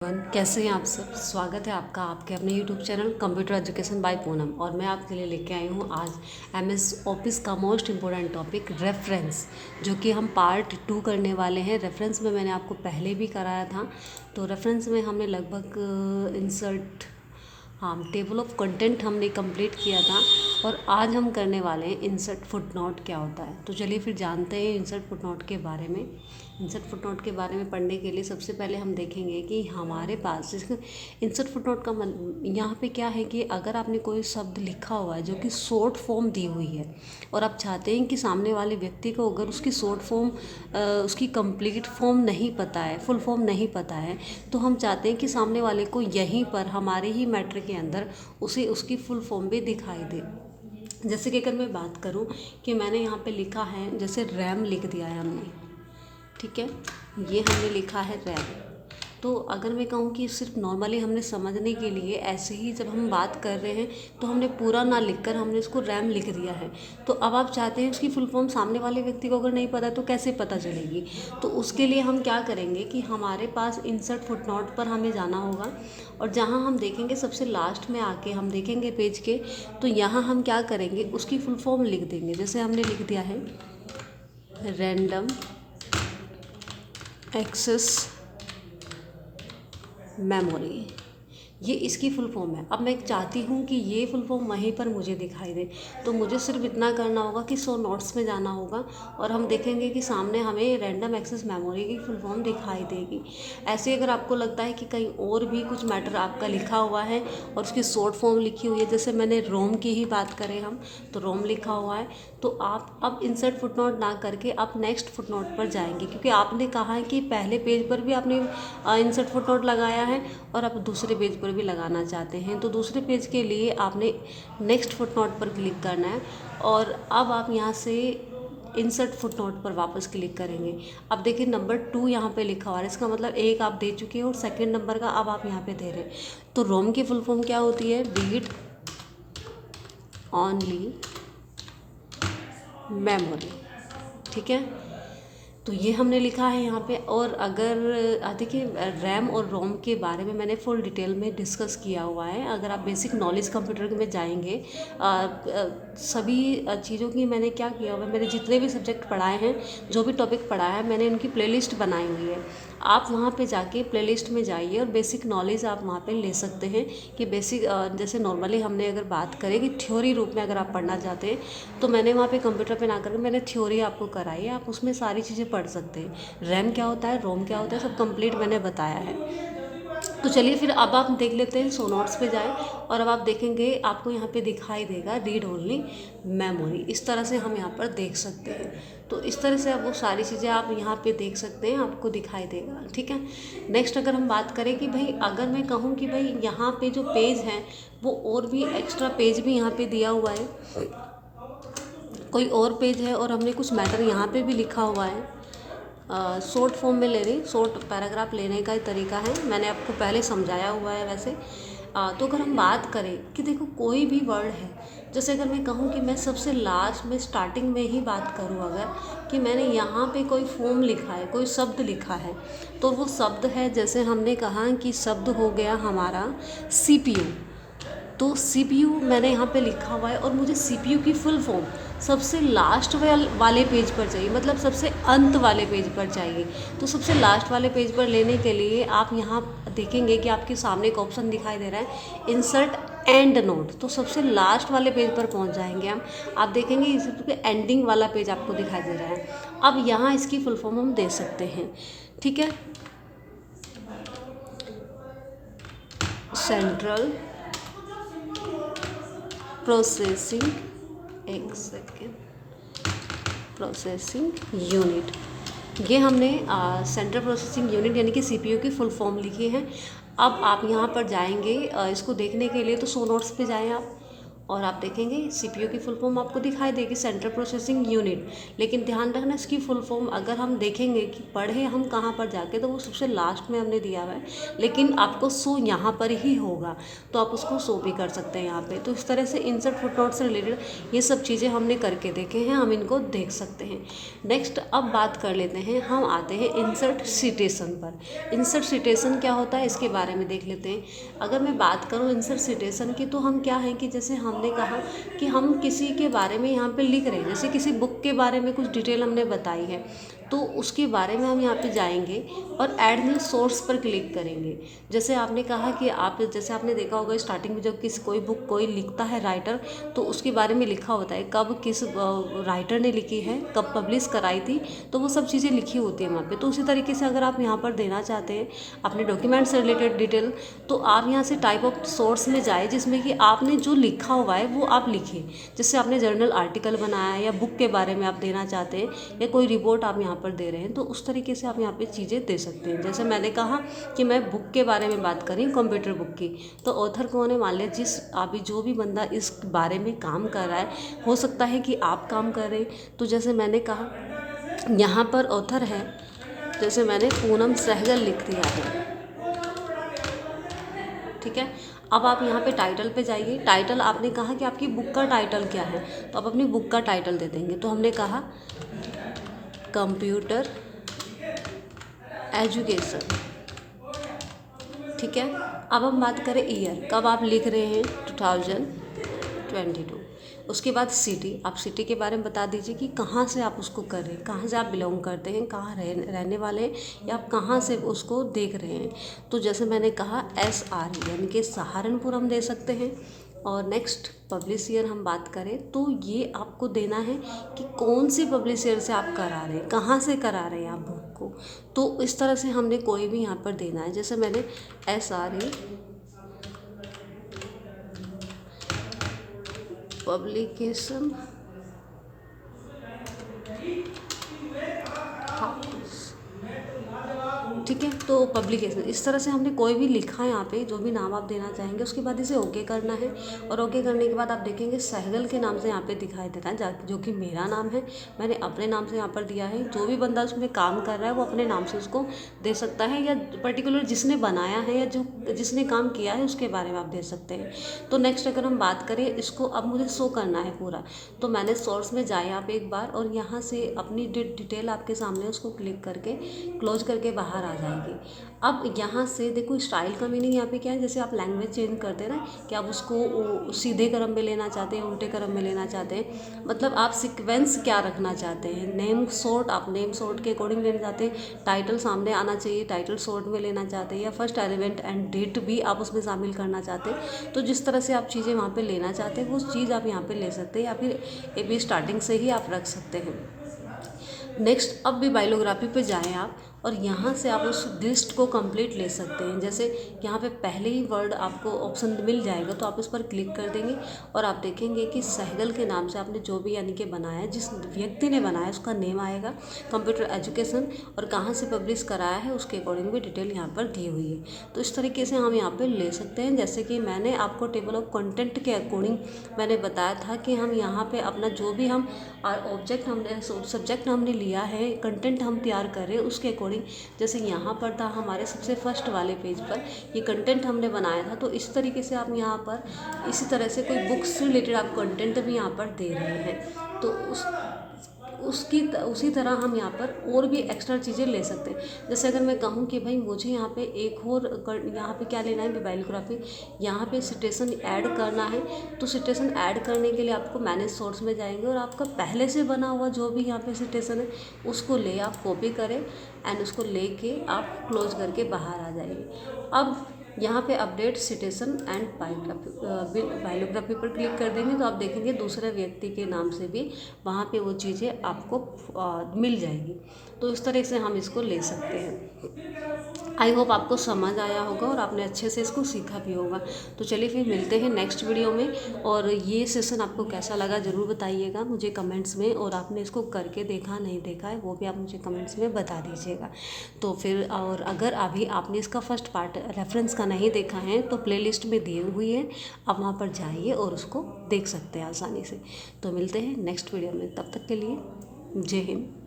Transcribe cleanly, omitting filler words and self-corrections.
कैसे हैं आप सब। स्वागत है आपका आपके अपने YouTube channel computer education by Poonam. और मैं आपके लिए लेके आई हूँ आज MS ऑफिस का मोस्ट इम्पोर्टेंट टॉपिक रेफरेंस, जो कि हम पार्ट 2 करने वाले हैं। रेफरेंस में मैंने आपको पहले भी कराया था। तो रेफरेंस में हमने लगभग इंसर्ट टेबल ऑफ कंटेंट हमने कंप्लीट किया था। और आज हम करने वाले हैं इंसर्ट फुटनोट क्या होता है। तो चलिए फिर जानते हैं इंसर्ट फुटनोट के बारे में। इंसर्ट फुटनोट के बारे में पढ़ने के लिए सबसे पहले हम देखेंगे कि हमारे पास इंसर्ट फुटनोट का यहाँ पे क्या है कि अगर आपने कोई शब्द लिखा हुआ है जो कि शॉर्ट फॉर्म दी हुई है और आप चाहते हैं कि सामने वाले व्यक्ति को अगर उसकी शॉर्ट फॉर्म उसकी कंप्लीट फॉर्म नहीं पता है, फुल फॉर्म नहीं पता है, तो हम चाहते हैं कि सामने वाले को यहीं पर हमारे ही मैटर के अंदर उसे उसकी फुल फॉर्म भी दिखाई दे। जैसे कि अगर मैं बात करूं कि मैंने यहाँ पे लिखा है, जैसे रैम लिख दिया है हमने, ठीक है, ये हमने लिखा है रैम। तो अगर मैं कहूँ कि सिर्फ नॉर्मली हमने समझने के लिए ऐसे ही जब हम बात कर रहे हैं तो हमने पूरा ना लिखकर हमने इसको रैम लिख दिया है। तो अब आप चाहते हैं उसकी फुल फॉर्म सामने वाले व्यक्ति को अगर नहीं पता तो कैसे पता चलेगी। तो उसके लिए हम क्या करेंगे कि हमारे पास इंसर्ट फुटनोट पर हमें जाना होगा और जहाँ हम देखेंगे सबसे लास्ट में आके हम देखेंगे पेज के, तो यहाँ हम क्या करेंगे उसकी फुल फॉर्म लिख देंगे। जैसे हमने लिख दिया है रैंडम एक्सेस मेमोरी, ये इसकी फुल फॉर्म है। अब मैं चाहती हूँ कि ये फुल फॉर्म वहीं पर मुझे दिखाई दे, तो मुझे सिर्फ इतना करना होगा कि शो नोट्स में जाना होगा और हम देखेंगे कि सामने हमें रैंडम एक्सेस मेमोरी की फुल फॉर्म दिखाई देगी। ऐसे अगर आपको लगता है कि कहीं और भी कुछ मैटर आपका लिखा हुआ है और उसकी शॉर्ट फॉर्म लिखी हुई है, जैसे मैंने रोम की ही बात करें हम, तो रोम लिखा हुआ है, तो आप अब इंसर्ट फुटनोट ना करके आप नेक्स्ट फुटनोट पर जाएंगे, क्योंकि आपने कहा है कि पहले पेज पर भी आपने इंसर्ट फुटनोट लगाया है और आप दूसरे पेज पर भी लगाना चाहते हैं। तो दूसरे पेज के लिए आपने नेक्स्ट फुटनोट पर क्लिक करना है और अब आप यहाँ से इंसर्ट फुटनोट पर वापस क्लिक करेंगे। अब देखिए नंबर 2 यहाँ पे लिखा हुआ है, इसका मतलब एक आप दे चुके हैं और सेकंड नंबर का अब आप यहाँ पे दे रहे हैं। तो रोम की फुल फॉर्म क्या होती है? रीड ओनली मेमोरी, ठीक है। तो ये हमने लिखा है यहाँ पे। और अगर देखिए रैम और रोम के बारे में मैंने फुल डिटेल में डिस्कस किया हुआ है। अगर आप बेसिक नॉलेज कंप्यूटर में जाएंगे सभी चीज़ों की मैंने क्या किया हुआ है, मैंने जितने भी सब्जेक्ट पढ़ाए हैं, जो भी टॉपिक पढ़ाया है, मैंने उनकी प्लेलिस्ट बनाई हुई है। आप वहाँ पे जाके प्लेलिस्ट में जाइए और बेसिक नॉलेज आप वहाँ पे ले सकते हैं कि बेसिक जैसे नॉर्मली हमने अगर बात करें कि थ्योरी रूप में अगर आप पढ़ना चाहते हैं, तो मैंने वहाँ पे कंप्यूटर पे ना करके मैंने थ्योरी आपको कराई है, आप उसमें सारी चीज़ें पढ़ सकते हैं। रैम क्या होता है, रोम क्या होता है, सब कंप्लीट मैंने बताया है। तो चलिए फिर अब आप देख लेते हैं, सो नोट्स पे जाएं और अब आप देखेंगे आपको यहाँ पे दिखाई देगा रीड ओनली मेमोरी। इस तरह से हम यहाँ पर देख सकते हैं। तो इस तरह से अब वो सारी चीज़ें आप यहाँ पे देख सकते हैं, आपको दिखाई देगा, ठीक है। नेक्स्ट अगर हम बात करें कि भाई अगर मैं कहूँ कि भाई यहाँ पे जो पेज है वो और भी एक्स्ट्रा पेज भी यहाँ पे दिया हुआ है, कोई और पेज है और हमने कुछ मैटर यहाँ पे भी लिखा हुआ है। शॉर्ट फॉर्म में ले रही, शॉर्ट पैराग्राफ लेने का ही तरीका है, मैंने आपको पहले समझाया हुआ है वैसे। तो अगर हम बात करें कि देखो कोई भी वर्ड है, जैसे अगर मैं कहूँ कि मैं सबसे लास्ट में स्टार्टिंग में ही बात करूँ अगर कि मैंने यहाँ पे कोई फॉर्म लिखा है, कोई शब्द लिखा है, तो वो शब्द है, जैसे हमने कहा कि शब्द हो गया हमारा CPU। तो CPU मैंने यहाँ पे लिखा हुआ है और मुझे CPU की फुल फॉर्म सबसे लास्ट वाले पेज पर चाहिए, मतलब सबसे अंत वाले पेज पर चाहिए। तो सबसे लास्ट वाले पेज पर लेने के लिए आप यहाँ देखेंगे कि आपके सामने एक ऑप्शन दिखाई दे रहा है इंसर्ट एंड नोट। तो सबसे लास्ट वाले पेज पर पहुँच जाएंगे हम। आप देखेंगे इसके एंडिंग वाला पेज आपको दिखाई दे रहा है। अब यहाँ इसकी फुल फॉर्म हम दे सकते हैं, ठीक है। सेंट्रल प्रोसेसिंग, एक सेकेंड, प्रोसेसिंग यूनिट, ये हमने सेंट्रल प्रोसेसिंग यूनिट यानी कि CPU की फुल फॉर्म लिखी है। अब आप यहाँ पर जाएंगे इसको देखने के लिए, तो शो नोट्स पे जाएं आप और आप देखेंगे सीपीयू की फुल फॉर्म आपको दिखाई देगी, सेंट्रल प्रोसेसिंग यूनिट। लेकिन ध्यान रखना इसकी फुल फॉर्म अगर हम देखेंगे कि पढ़े हम कहाँ पर जाके, तो वो सबसे लास्ट में हमने दिया हुआ है, लेकिन आपको शो यहाँ पर ही होगा, तो आप उसको शो भी कर सकते हैं यहाँ पे। तो इस तरह से इंसर्ट फुटनोट से रिलेटेड ये सब चीज़ें हमने करके देखे हैं, हम इनको देख सकते हैं। नेक्स्ट अब बात कर लेते हैं, हम आते हैं इंसर्ट सिटेशन पर। इंसर्ट सिटेशन क्या होता है इसके बारे में देख लेते हैं। अगर मैं बात करूँ इंसर्ट सिटेशन की, तो हम क्या है कि जैसे हमने कहा कि हम किसी के बारे में यहाँ पे लिख रहे हैं, जैसे किसी बुक के बारे में कुछ डिटेल हमने बताई है, तो उसके बारे में हम यहाँ पे जाएंगे और ऐड न्यू सोर्स पर क्लिक करेंगे। जैसे आपने कहा कि जैसे आपने देखा होगा स्टार्टिंग में जब कोई बुक कोई लिखता है राइटर, तो उसके बारे में लिखा होता है कब किस राइटर ने लिखी है, कब पब्लिश कराई थी, तो वो सब चीज़ें लिखी होती है वहाँ पे। तो उसी तरीके से अगर आप यहाँ पर देना चाहते हैं अपने डॉक्यूमेंट से रिलेटेड डिटेल, तो आप यहाँ से टाइप ऑफ सोर्स में जाए जिसमें कि आपने जो लिखा हुआ है वो आप लिखें। जैसे आपने जर्नल आर्टिकल बनाया है या बुक के बारे में आप देना चाहते हैं या कोई रिपोर्ट आप यहाँ पर दे रहे हैं, तो उस तरीके से आप यहाँ पे चीज़ें दे सकते हैं। जैसे मैंने कहा कि मैं बुक के बारे में बात करी, कंप्यूटर बुक की, तो ऑथर कौन है, मान लिया अभी जो भी बंदा इस बारे में काम कर रहा है, हो सकता है कि आप काम कर रहे हैं। तो जैसे मैंने कहा यहाँ पर ऑथर है, जैसे मैंने पूनम सहगल लिख दिया है, ठीक है। अब आप यहाँ पे टाइटल पे जाइए। टाइटल आपने कहा कि आपकी बुक का टाइटल क्या है, तो आप अपनी बुक का टाइटल दे देंगे। तो हमने कहा कंप्यूटर एजुकेशन, ठीक है। अब हम बात करें ईयर, कब आप लिख रहे हैं, 2022। उसके बाद सिटी, आप सिटी के बारे में बता दीजिए कि कहाँ से आप उसको कर रहे हैं, कहाँ से आप बिलोंग करते हैं, कहाँ रहने वाले हैं, या आप कहाँ से उसको देख रहे हैं। तो जैसे मैंने कहा SR यानी कि सहारनपुर हम दे सकते हैं। और नेक्स्ट पब्लिश ईयर हम बात करें, तो ये आपको देना है कि कौन सी पब्लिश ईयर से आप करा रहे हैं, कहाँ से करा रहे हैं आप बुक को। तो इस तरह से हमने कोई भी यहाँ पर देना है। जैसे मैंने SRE पब्लिकेशन हाउस, ठीक है। तो पब्लिकेशन इस तरह से हमने कोई भी लिखा है यहाँ पे, जो भी नाम आप देना चाहेंगे। उसके बाद इसे ओके करना है, और ओके करने के बाद आप देखेंगे सहगल के नाम से यहाँ पे दिखाई देता है, जो कि मेरा नाम है, मैंने अपने नाम से यहाँ पर दिया है। जो भी बंदा उसमें काम कर रहा है वो अपने नाम से उसको दे सकता है, या पर्टिकुलर जिसने बनाया है या जिसने काम किया है उसके बारे में आप दे सकते हैं। तो नेक्स्ट अगर हम बात करें, इसको अब मुझे शो करना है पूरा, तो मैंने सोर्स में जाए आप एक बार, और यहाँ से अपनी डिटेल आपके सामने उसको क्लिक करके क्लोज करके बाहर आ जाएगी। अब यहाँ से देखो स्टाइल का मीनिंग यहाँ पे क्या है, जैसे आप लैंग्वेज चेंज करते हैं ना, कि आप उसको सीधे क्रम में लेना चाहते हैं, उल्टे क्रम में लेना चाहते हैं, मतलब आप सीक्वेंस क्या रखना चाहते हैं। नेम शॉर्ट, आप नेम शॉर्ट के अकॉर्डिंग लेना चाहते हैं, टाइटल सामने आना चाहिए, टाइटल शॉर्ट में लेना चाहते हैं, या फर्स्ट एलिमेंट एंड डेट भी आप उसमें शामिल करना चाहते हैं। तो जिस तरह से आप चीज़ें वहाँ पर लेना चाहते हैं वो चीज़ आप यहाँ पर ले सकते हैं, या फिर ये भी स्टार्टिंग से ही आप रख सकते हैं। नेक्स्ट अब भी बायोग्राफी पे जाएं आप, और यहाँ से आप उस लिस्ट को कंप्लीट ले सकते हैं। जैसे यहाँ पे पहले ही वर्ड आपको ऑप्शन मिल जाएगा, तो आप उस पर क्लिक कर देंगे और आप देखेंगे कि सहगल के नाम से आपने जो भी यानी कि बनाया है, जिस व्यक्ति ने बनाया है उसका नेम आएगा, कंप्यूटर एजुकेशन, और कहाँ से पब्लिश कराया है उसके अकॉर्डिंग भी डिटेल यहाँ पर दी हुई है। तो इस तरीके से हम यहाँ पर ले सकते हैं। जैसे कि मैंने आपको टेबल ऑफ कंटेंट के अकॉर्डिंग मैंने बताया था कि हम यहाँ पर अपना जो भी हम सब्जेक्ट हमने लिया है, कंटेंट हम तैयार कर रहे हैं उसके अकॉर्डिंग, जैसे यहाँ पर था हमारे सबसे फर्स्ट वाले पेज पर ये कंटेंट हमने बनाया था। तो इस तरीके से आप यहाँ पर इसी तरह से कोई बुक से रिलेटेड आप कंटेंट भी यहाँ पर दे रहे हैं, तो उसी तरह हम यहाँ पर और भी एक्स्ट्रा चीज़ें ले सकते हैं। जैसे अगर मैं कहूँ कि भाई मुझे यहाँ पे एक और यहाँ पे क्या लेना है, बायोग्राफी, यहाँ पे सिटेशन ऐड करना है, तो सिटेशन ऐड करने के लिए आपको मैनेज सोर्स में जाएंगे, और आपका पहले से बना हुआ जो भी यहाँ पे सिटेशन है उसको ले आप कॉपी करें, एंड उसको ले के आप क्लोज करके बाहर आ जाइए। अब यहाँ पे अपडेट सिटेशन एंड बायोग्राफी पर क्लिक कर देंगे, तो आप देखेंगे दूसरे व्यक्ति के नाम से भी वहाँ पे वो चीज़ें आपको मिल जाएगी। तो इस तरह से हम इसको ले सकते हैं। आई होप आपको समझ आया होगा और आपने अच्छे से इसको सीखा भी होगा। तो चलिए फिर मिलते हैं नेक्स्ट वीडियो में। और ये सेशन आपको कैसा लगा ज़रूर बताइएगा मुझे कमेंट्स में, और आपने इसको करके देखा नहीं देखा है वो भी आप मुझे कमेंट्स में बता दीजिएगा। तो फिर और अगर अभी आपने इसका फर्स्ट पार्ट रेफरेंस का नहीं देखा है तो प्लेलिस्ट में दी हुई है, आप वहाँ पर जाइए और उसको देख सकते हैं आसानी से। तो मिलते हैं नेक्स्ट वीडियो में, तब तक के लिए जय हिंद।